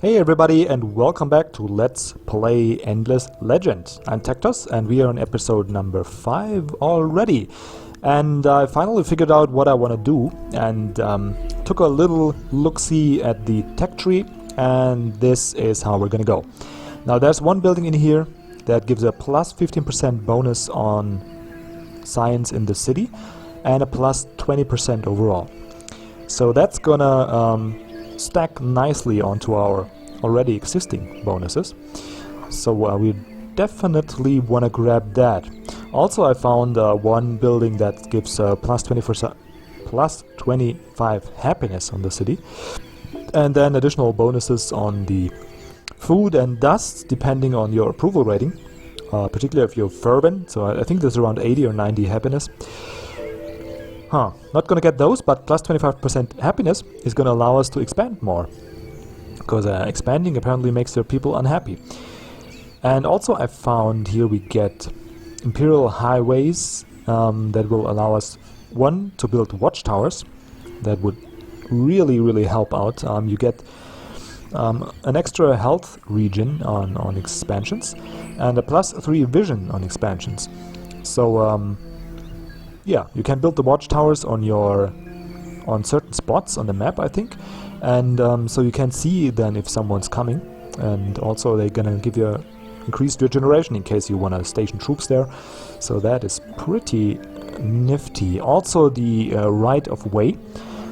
Hey everybody, and welcome back to Let's Play Endless Legend. I'm TecToss and we are on episode number 5 already. And I finally figured out what I want to do and took a little look-see at the tech tree, and this is how we're gonna go. Now there's one building in here that gives a plus 15% bonus on science in the city and a plus 20% overall. So that's gonna stack nicely onto our already existing bonuses. So we definitely want to grab that. Also, I found one building that gives plus 25 happiness on the city, and then additional bonuses on the food and dust depending on your approval rating, particularly if you're fervent. So I think there's around 80 or 90 happiness. Not gonna get those, but plus 25% happiness is gonna allow us to expand more, because expanding apparently makes their people unhappy. And also I found here we get imperial highways that will allow us, one, to build watchtowers. That would really help out. You get an extra health region on expansions and a plus 3 vision on expansions. So yeah, you can build the watchtowers on certain spots on the map, I think, and so you can see then if someone's coming, and also they're gonna give you increased regeneration in case you want to station troops there. So that is pretty nifty. Also, the right of way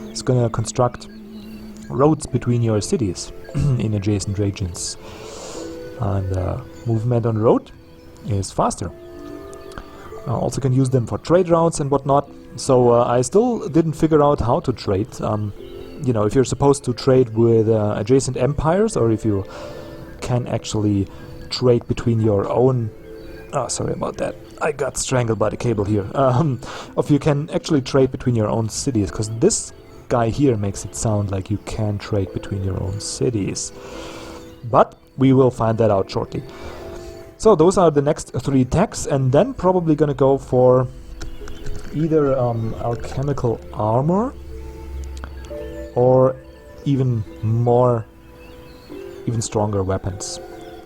is gonna construct roads between your cities in adjacent regions, and movement on road is faster. Also can use them for trade routes and whatnot. So I still didn't figure out how to trade. You know, if you're supposed to trade with adjacent empires, or if you can actually trade between your own... Oh, sorry about that. I got strangled by the cable here. If you can actually trade between your own cities, because this guy here makes it sound like you can trade between your own cities. But we will find that out shortly. So those are the next 3 techs, and then probably gonna go for either alchemical armor or even stronger weapons.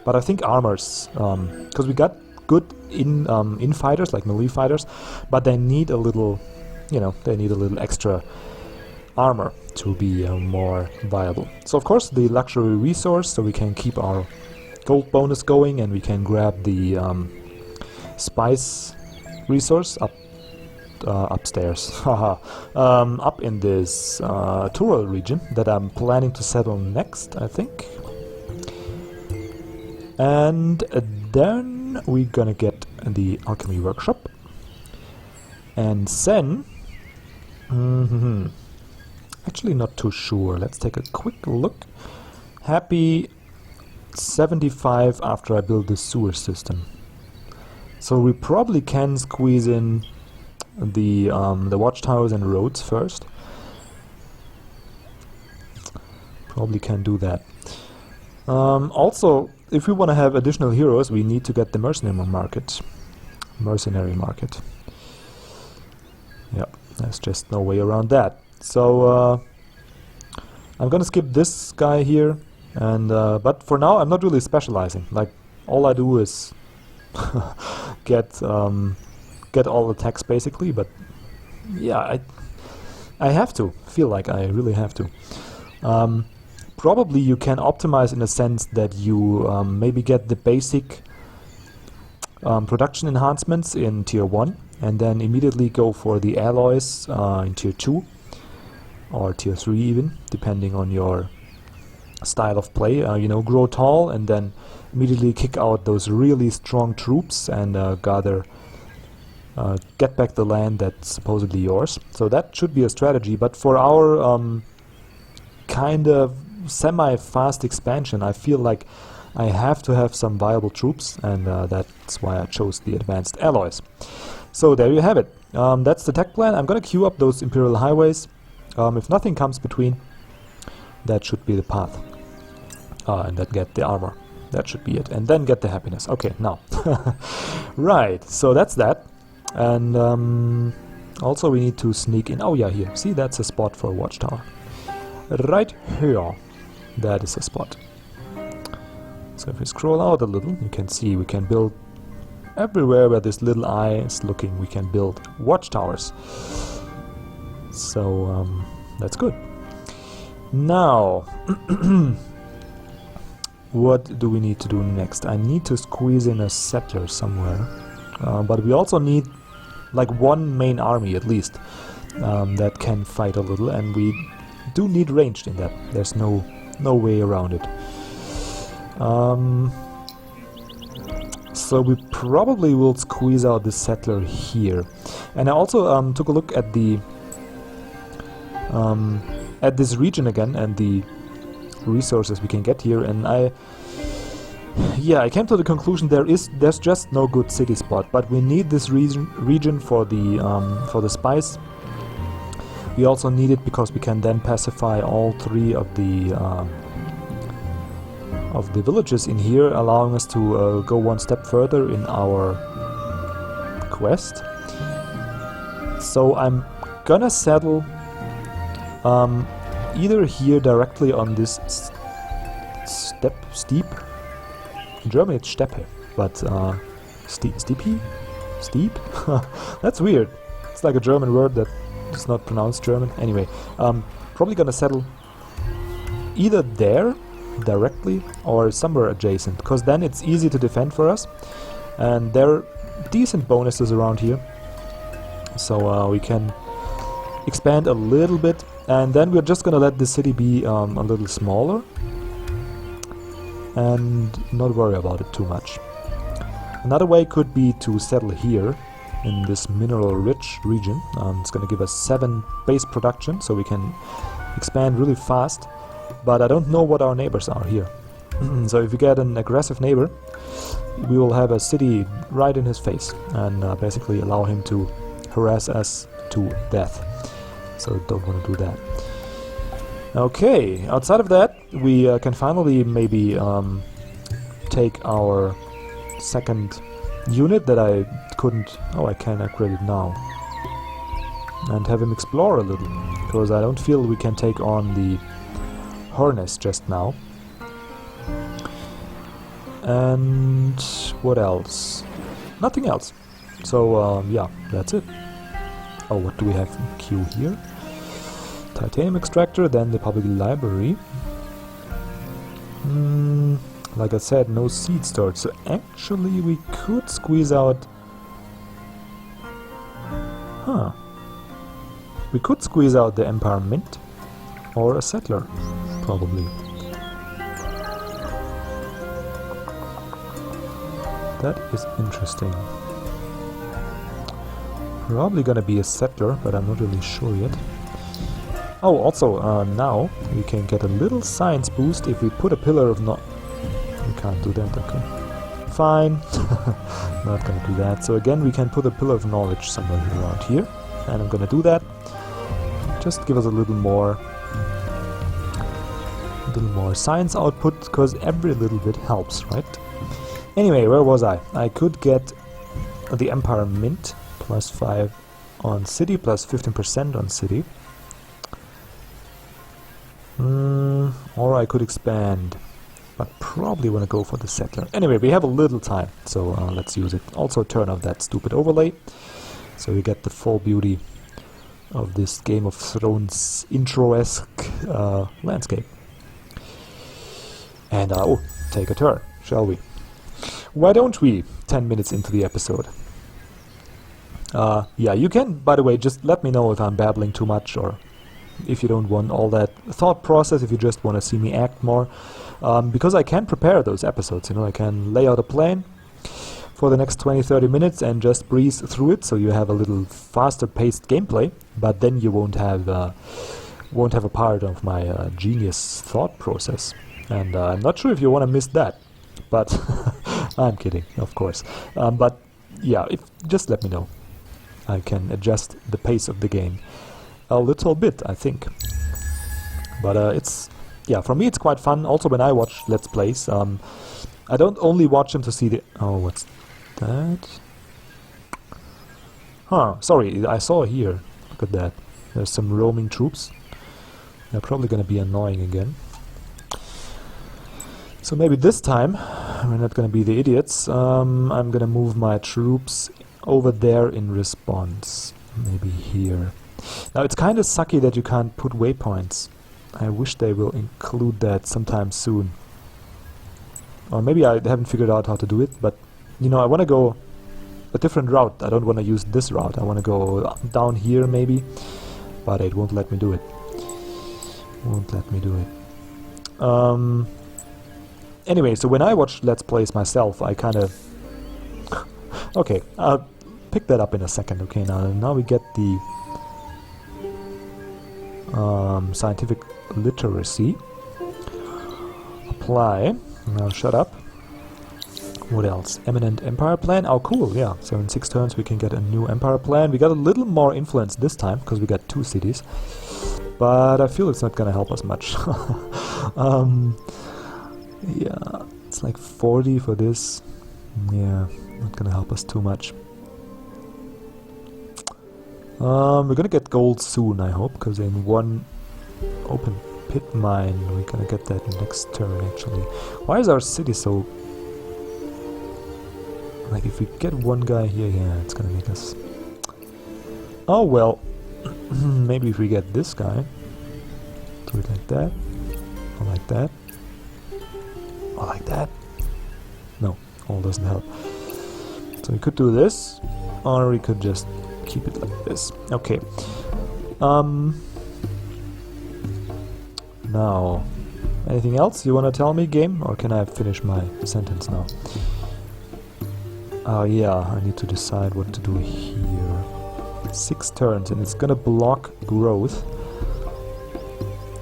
But I think armors, because we got good in fighters, like melee fighters, but they need a little, you know, they need a little extra armor to be more viable. So of course the luxury resource, so we can keep our gold bonus going, and we can grab the spice resource upstairs, up in this Tural region that I'm planning to settle next, I think. And then we're gonna get the alchemy workshop, and then actually not too sure. Let's take a quick look. Happy 75 after I build the sewer system. So we probably can squeeze in the watchtowers and roads first. Probably can do that. Also, if we want to have additional heroes, we need to get the mercenary market. Yeah, there's just no way around that. So I'm gonna skip this guy here. And but for now I'm not really specializing. Like, all I do is get all the attacks basically. But yeah, I have to feel like I really have to. Probably you can optimize in a sense that you maybe get the basic production enhancements in tier 1 and then immediately go for the alloys in tier 2 or tier 3 even, depending on your style of play. You know, grow tall and then immediately kick out those really strong troops and get back the land that's supposedly yours. So that should be a strategy, but for our kind of semi-fast expansion, I feel like I have to have some viable troops, and that's why I chose the advanced alloys. So there you have it. That's the tech plan. I'm gonna queue up those imperial highways. If nothing comes between, that should be the path. And then get the armor. That should be it. And then get the happiness. Okay, now. Right, so that's that. And also we need to sneak in. Oh yeah, here. See, that's a spot for a watchtower. Right here. That is a spot. So if we scroll out a little, you can see we can build everywhere where this little eye is looking. We can build watchtowers. So that's good. Now, what do we need to do next? I need to squeeze in a settler somewhere, but we also need like one main army at least that can fight a little, and we do need ranged in that. There's no way around it. So we probably will squeeze out the settler here. And I also took a look at the at this region again and the resources we can get here, and I came to the conclusion there's just no good city spot, but we need this region for the spice. We also need it because we can then pacify all three of the villages in here, allowing us to go one step further in our quest. So I'm gonna settle either here directly on this steep. In German it's Steppe, but steep? That's weird. It's like a German word that is not pronounced German. Anyway, probably gonna settle either there directly or somewhere adjacent, because then it's easy to defend for us, and there are decent bonuses around here, so we can expand a little bit, and then we're just gonna let the city be a little smaller and not worry about it too much. Another way could be to settle here in this mineral rich region. It's gonna give us 7 base production, so we can expand really fast. But I don't know what our neighbors are here. So if we get an aggressive neighbor, we will have a city right in his face and basically allow him to harass us to death. So don't want to do that. Okay, outside of that, we can finally maybe take our second unit that I couldn't... Oh, I can upgrade it now. And have him explore a little, because I don't feel we can take on the harness just now. And what else? Nothing else. So yeah, that's it. Oh, what do we have in queue here? Titanium extractor, then the public library. Like I said, no seed stored, so actually we could squeeze out... We could squeeze out the Empire Mint or a settler. Probably. That is interesting. Probably gonna be a settler, but I'm not really sure yet. Oh, also, now we can get a little science boost if we put a pillar of We can't do that, okay. Fine. Not gonna do that. So again, we can put a pillar of knowledge somewhere around here. And I'm gonna do that. Just give us a little more science output, because every little bit helps, right? Anyway, where was I? I could get the Empire Mint, +5 on city, +15% on city. Or I could expand, but probably want to go for the settler. Anyway, we have a little time, so let's use it. Also turn off that stupid overlay, so we get the full beauty of this Game of Thrones intro-esque landscape. And oh, take a turn, shall we? Why don't we? 10 minutes into the episode. Yeah, you can, by the way, just let me know if I'm babbling too much, or if you don't want all that thought process, if you just want to see me act more. Because I can prepare those episodes, you know, I can lay out a plan for the next 20-30 minutes and just breeze through it, so you have a little faster paced gameplay, but then you won't have a part of my genius thought process. And I'm not sure if you want to miss that, but I'm kidding, of course. But yeah, just let me know. I can adjust the pace of the game a little bit, I think. But it's, yeah, for me it's quite fun. Also when I watch Let's Plays, I don't only watch them to see the... Oh, what's that? Sorry, I saw here. Look at that. There's some roaming troops. They're probably gonna be annoying again. So maybe this time we're not gonna be the idiots. I'm gonna move my troops over there in response. Maybe here. Now it's kind of sucky that you can't put waypoints. I wish they will include that sometime soon. Or maybe I haven't figured out how to do it, but you know, I want to go a different route. I don't want to use this route. I want to go down here maybe, but it won't let me do it. Won't let me do it. Anyway, so when I watch Let's Plays myself, I kind of... okay, I'll pick that up in a second. Okay, now we get the scientific literacy. Apply. Now shut up. What else? Eminent Empire Plan. Oh, cool, yeah. So in 6 turns we can get a new Empire Plan. We got a little more influence this time, because we got 2 cities. But I feel it's not gonna help us much. Yeah, it's like 40 for this. Yeah, not gonna help us too much. We're gonna get gold soon, I hope, because in 1 open pit mine we're gonna get that next turn, actually. Why is our city so... like, if we get 1 guy here, yeah, it's gonna make us... oh, well, maybe if we get this guy, do it like that, or like that, or like that. No, all doesn't help. So we could do this, or we could just keep it like this. Okay. Now, anything else you want to tell me, game? Or can I finish my sentence now? Oh yeah, I need to decide what to do here. 6 turns, and it's gonna block growth.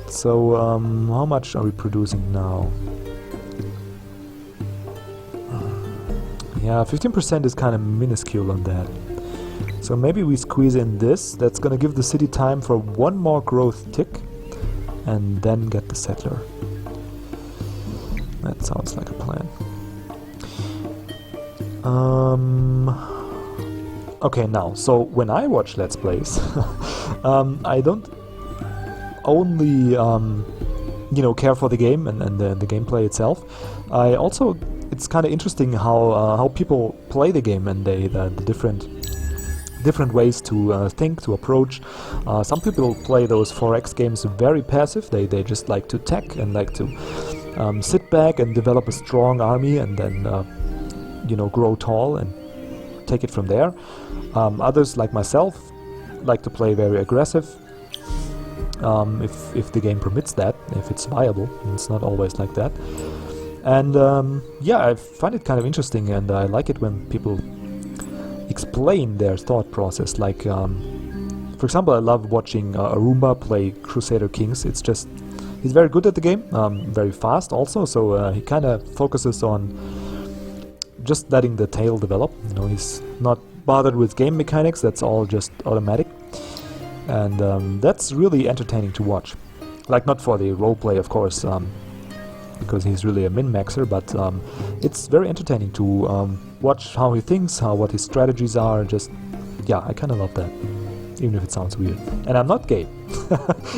So, how much are we producing now? Yeah, 15% is kind of minuscule on that. So maybe we squeeze in this. That's gonna give the city time for 1 more growth tick, and then get the settler. That sounds like a plan. Okay, now, so when I watch Let's Plays, I don't only, you know, care for the game and the gameplay itself. I also, it's kind of interesting how people play the game, and the different ways to think, to approach. Some people play those 4X games very passive. They just like to tech and like to sit back and develop a strong army, and then you know, grow tall and take it from there. Others, like myself, like to play very aggressive, if the game permits that, if it's viable. It's not always like that. And yeah, I find it kind of interesting, and I like it when people explain their thought process. Like, for example, I love watching Auriga play Crusader Kings. It's just, he's very good at the game, very fast also, so he kind of focuses on just letting the tale develop. You know, he's not bothered with game mechanics, that's all just automatic. And that's really entertaining to watch. Like, not for the roleplay, of course, because he's really a min-maxer, but it's very entertaining to watch how he thinks, what his strategies are. Just, yeah, I kind of love that, even if it sounds weird. And I'm not gay,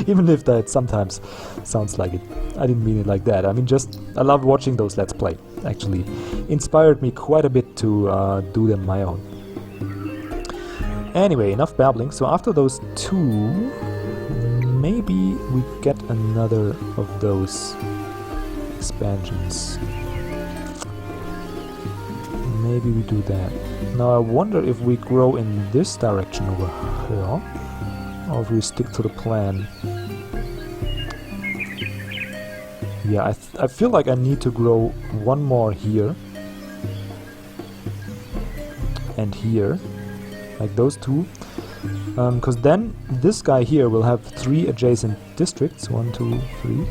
even if that sometimes sounds like it. I didn't mean it like that. I mean, just, I love watching those Let's Play. Actually inspired me quite a bit to do them my own. Anyway, enough babbling. So after those 2, maybe we get another of those expansions. Maybe we do that. Now I wonder if we grow in this direction over here, or if we stick to the plan. Yeah, I feel like I need to grow 1 more here. And here. Like those 2. Because then this guy here will have 3 adjacent districts. 1, 2, 3.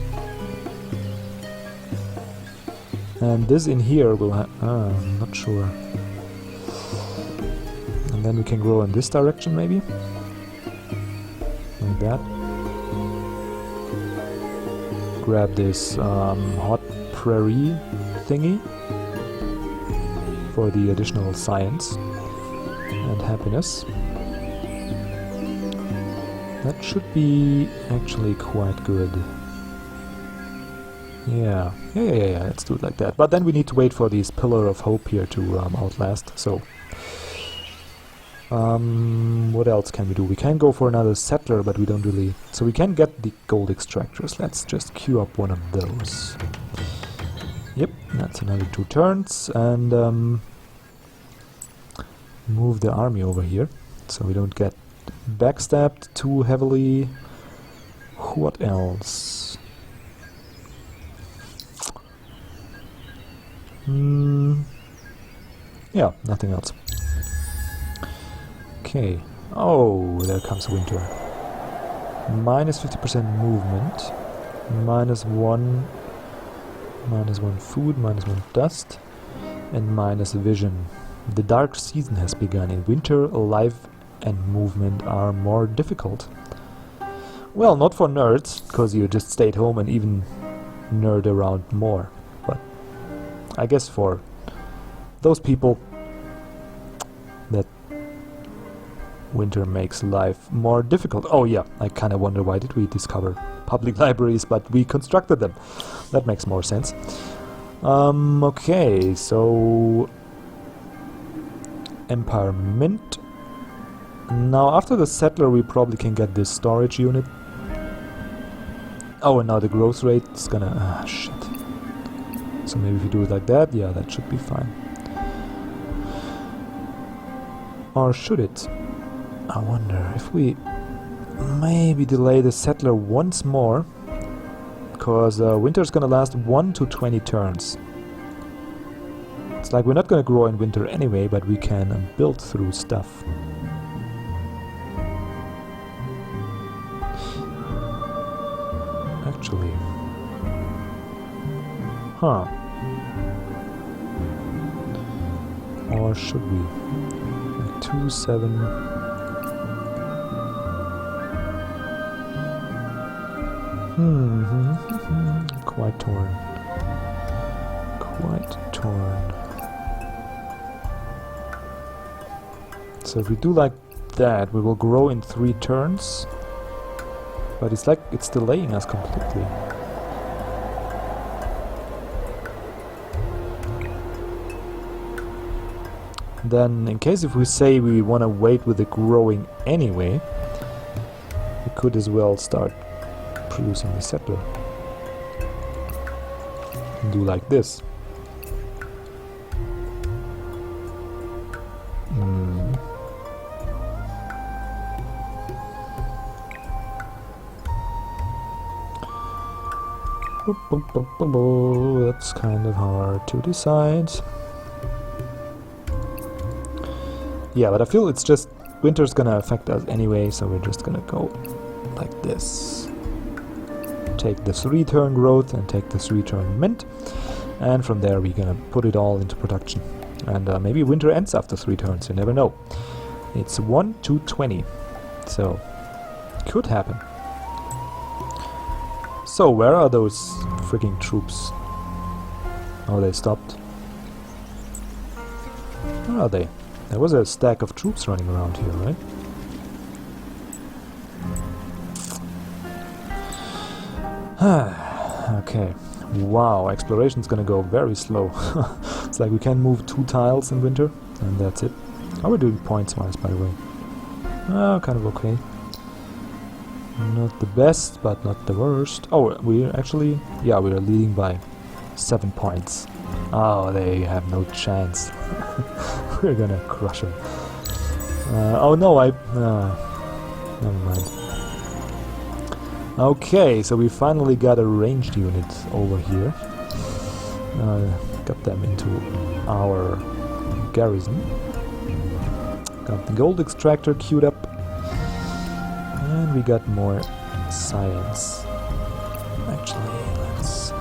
And this in here will have... I'm not sure. And then we can grow in this direction maybe. Like that. Grab this hot prairie thingy for the additional science and happiness. That should be actually quite good. Yeah, let's do it like that. But then we need to wait for these Pillar of Hope here to outlast, so... what else can we do? We can go for another settler, but we don't really... So we can get the gold extractors. Let's just queue up one of those. Yep, that's another 2 turns, and move the army over here, so we don't get backstabbed too heavily. What else? Yeah, nothing else. Okay. Oh, there comes winter. Minus 50% movement. -1. -1 food, -1 dust. And minus vision. The dark season has begun. In winter, life and movement are more difficult. Well, not for nerds, because you just stayed home and even nerd around more. But I guess for those people that winter makes life more difficult. Oh yeah, I kind of wonder why did we discover public libraries, but we constructed them. That makes more sense. Okay, so Empire Mint. Now after the settler we probably can get this storage unit. Oh, and now the growth rate is gonna... ah, shit. So maybe if we do it like that, yeah, that should be fine. Or should it? I wonder if we maybe delay the settler once more, because winter's gonna last 1 to 20 turns. It's like we're not gonna grow in winter anyway, but we can build through stuff. Actually. Huh. Or should we? Like 2, 7... Quite torn. Quite torn. So if we do like that, we will grow in 3 turns. But it's like it's delaying us completely. Then, in case if we say we want to wait with the growing anyway, we could as well start producing the settler. And do like this. That's kind of hard to decide. Yeah, but I feel it's just winter's gonna affect us anyway, so we're just gonna go like this. Take the 3-turn growth and take the 3-turn mint, and from there we're gonna put it all into production. And maybe winter ends after 3 turns, you never know. It's 1 to 20, so could happen. So where are those freaking troops? Oh, they stopped. Where are they? There was a stack of troops running around here, right? Okay. Wow, exploration's gonna go very slow. It's like we can move 2 tiles in winter, and that's it. How are we doing points-wise, by the way? Oh, kind of okay. Not the best, but not the worst. Oh, we're actually... yeah, we are leading by 7 points. Oh, they have no chance. We're gonna crush them. Oh no, never mind. Okay, so we finally got a ranged unit over here. Got them into our garrison. Got the gold extractor queued up. And we got more science. Actually, let's...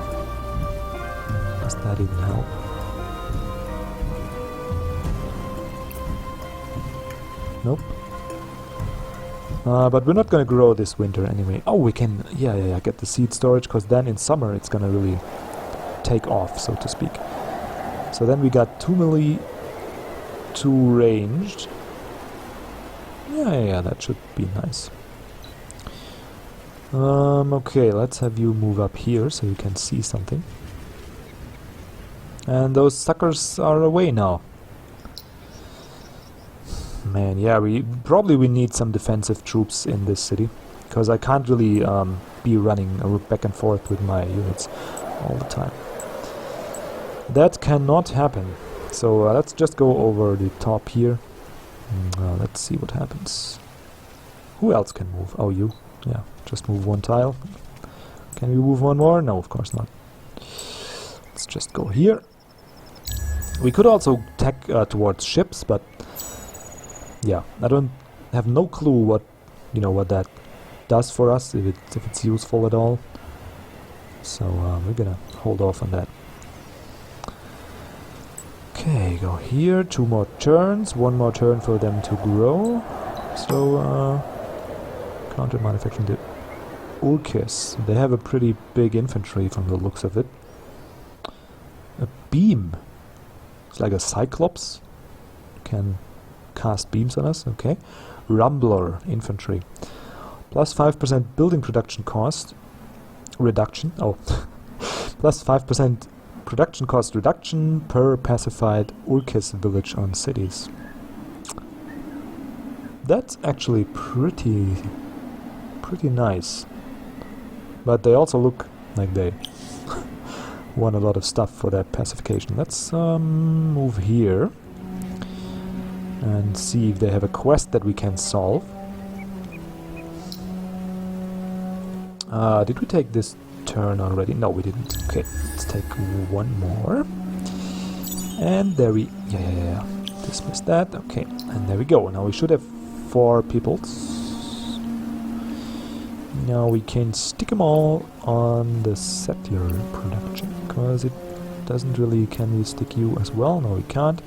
does that even help? Nope. But we're not gonna grow this winter anyway. Oh, we can... yeah, get the seed storage, because then in summer it's gonna really take off, so to speak. So then we got 2 melee, 2 ranged. Yeah, that should be nice. Okay, let's have you move up here so you can see something. And those suckers are away now. Man, yeah, we need some defensive troops in this city, because I can't really be running back and forth with my units all the time. That cannot happen. So let's just go over the top here. Let's see what happens. Who else can move? Oh, you. Yeah, just move one tile. Can we move one more? No, of course not. Let's just go here. We could also tack towards ships, but yeah, I don't have no clue what what that does for us, if it's useful at all. So we're gonna hold off on that. Okay, go here. 2 more turns. 1 more turn for them to grow. So counter manufacturing the Urkis. They have a pretty big infantry from the looks of it. A beam. It's like a cyclops. Can cast beams on us. Okay. Rumbler infantry. Plus 5% building production cost reduction. Oh. Plus 5% production cost reduction per pacified Urkis village on cities. That's actually pretty nice. But they also look like they want a lot of stuff for that pacification. Let's move here and see if they have a quest that we can solve. Did we take this turn already? No, we didn't. Okay, let's take 1 more. And there we... Yeah. Dismiss that. Okay, and there we go. Now we should have 4 peoples. Now we can stick them all on the settler production, because it doesn't really... Can we stick you as well? No, we can't.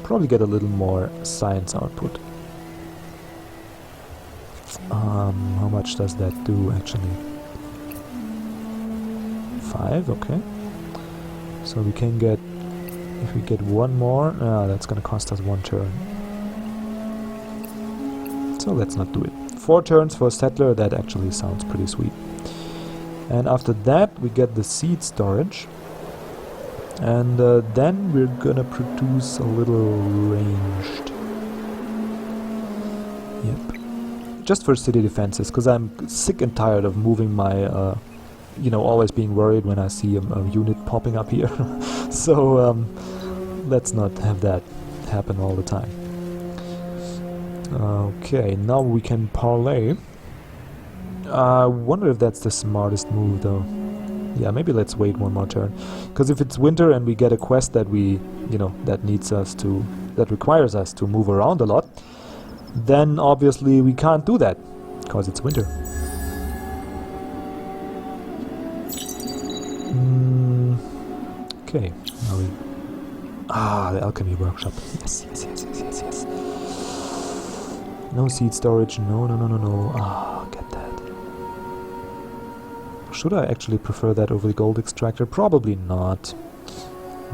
Probably get a little more science output. How much does that do actually? 5, okay. So we can get... If we get 1 more, that's gonna cost us 1 turn. So let's not do it. 4 turns for settler, that actually sounds pretty sweet. And after that we get the seed storage. And then we're gonna produce a little ranged. Yep. Just for city defenses, because I'm sick and tired of moving my, always being worried when I see a unit popping up here. So let's not have that happen all the time. Okay, now we can parlay. I wonder if that's the smartest move, though. Yeah, maybe let's wait 1 more turn. Because if it's winter and we get a quest that we, that requires us to move around a lot, then obviously we can't do that, because it's winter. Okay, now we... the alchemy workshop. Yes. No seed storage, no. Get that. Should I actually prefer that over the gold extractor? Probably not.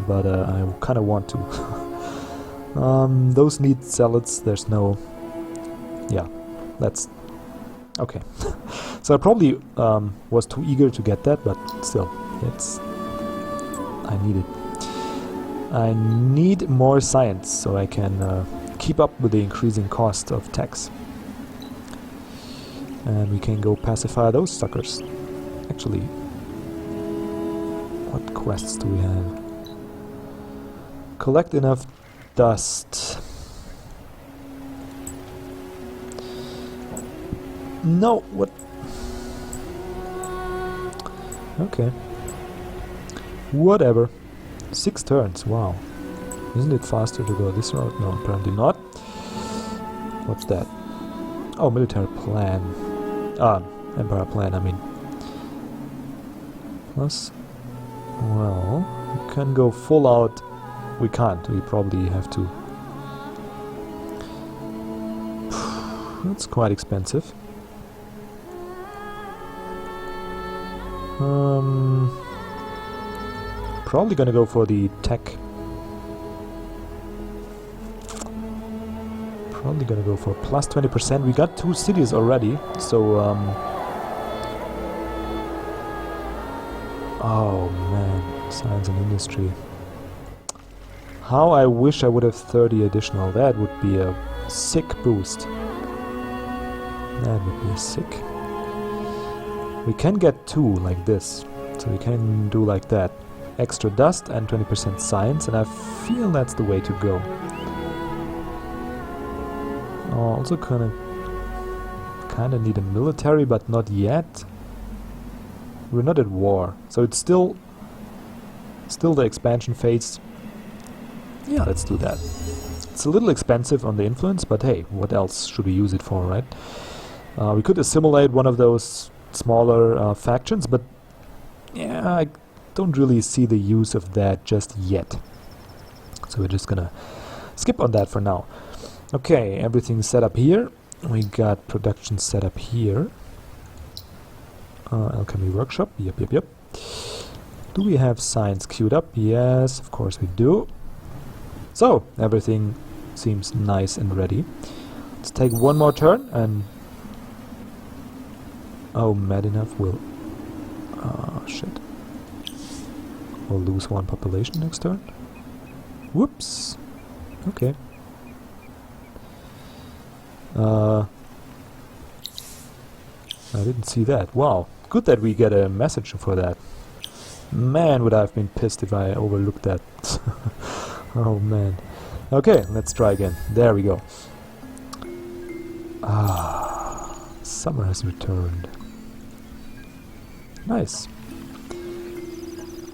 But I kind of want to. Those need zealots, there's no... Yeah, that's... Okay. So I probably was too eager to get that, but still, it's... I need it. I need more science so I can keep up with the increasing cost of tax. And we can go pacify those suckers. Actually, what quests do we have? Collect enough dust. No, what? Okay. Whatever. 6 turns, wow. Isn't it faster to go this route? No, apparently not. What's that? Oh, military plan. Emperor plan, I mean. Plus, well, we can go full out. We can't, we probably have to. That's quite expensive. Probably gonna go for the tech. Probably gonna go for plus 20%. We got 2 cities already, so Oh man, science and industry. How I wish I would have 30 additional. That would be a sick boost. That would be sick. We can get 2 like this. So we can do like that. Extra dust and 20% science, and I feel that's the way to go. Also kinda need a military, but not yet. We're not at war, so it's still the expansion phase. Yeah, let's do that. It's a little expensive on the influence, but hey, what else should we use it for, right? We could assimilate one of those smaller factions, but yeah, I don't really see the use of that just yet. So we're just gonna skip on that for now. Okay, everything's set up here. We got production set up here. Alchemy workshop, yep. Do we have science queued up? Yes, of course we do. So, everything seems nice and ready. Let's take one more turn and... Oh, mad enough will... shit. We'll lose 1 population next turn. Whoops. Okay. I didn't see that. Wow. Good that we get a message for that. Man, would I have been pissed if I overlooked that. Oh man. Okay, let's try again. There we go. Summer has returned. Nice.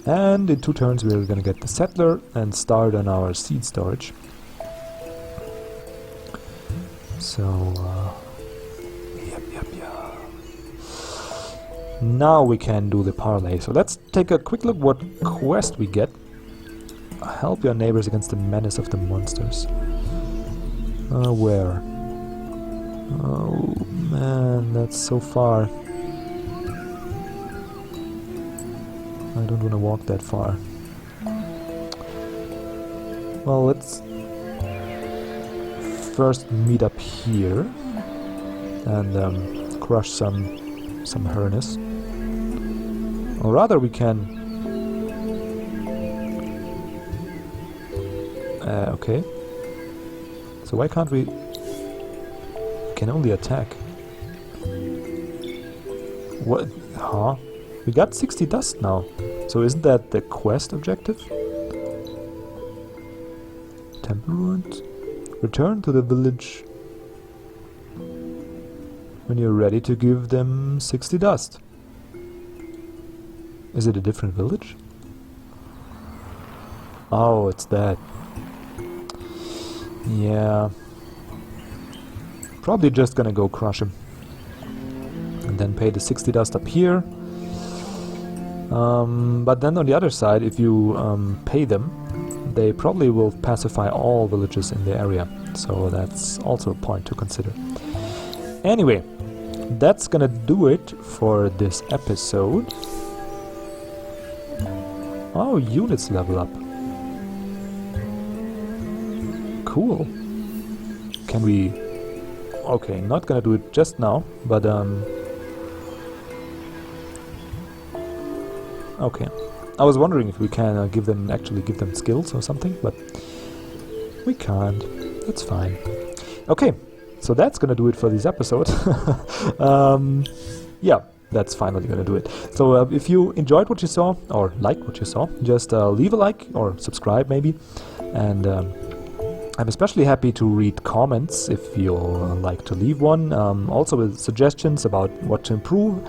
And in 2 turns we're gonna get the settler and start on our seed storage. So, yep. Now we can do the parlay. So let's take a quick look what quest we get. Help your neighbors against the menace of the monsters. Where? Oh man, that's so far. I don't want to walk that far. Well, let's first meet up here and crush some harness. Or rather, we can. Okay. So why can't we? We can only attack. What? Huh? We got 60 dust now. So isn't that the quest objective? Temple ruins. Return to the village when you're ready to give them 60 dust. Is it a different village? Oh, it's that. Yeah. Probably just gonna go crush him. And then pay the 60 dust up here. But then on the other side, if you pay them, they probably will pacify all villages in the area. So that's also a point to consider. Anyway, that's gonna do it for this episode. Oh, units level up. Cool. Can we... Okay, not gonna do it just now, but okay. I was wondering if we can actually give them skills or something, but we can't. That's fine. Okay, so that's gonna do it for this episode. Yeah, that's finally gonna do it. So if you enjoyed what you saw, or liked what you saw, just leave a like or subscribe maybe. And I'm especially happy to read comments if you like to leave one. Also with suggestions about what to improve,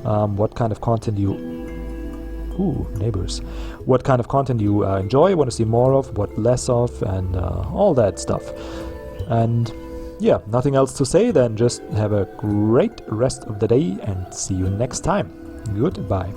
what kind of content you... Ooh, neighbors. What kind of content you enjoy, want to see more of, what less of, and all that stuff. And yeah, nothing else to say, then just have a great rest of the day and see you next time. Goodbye.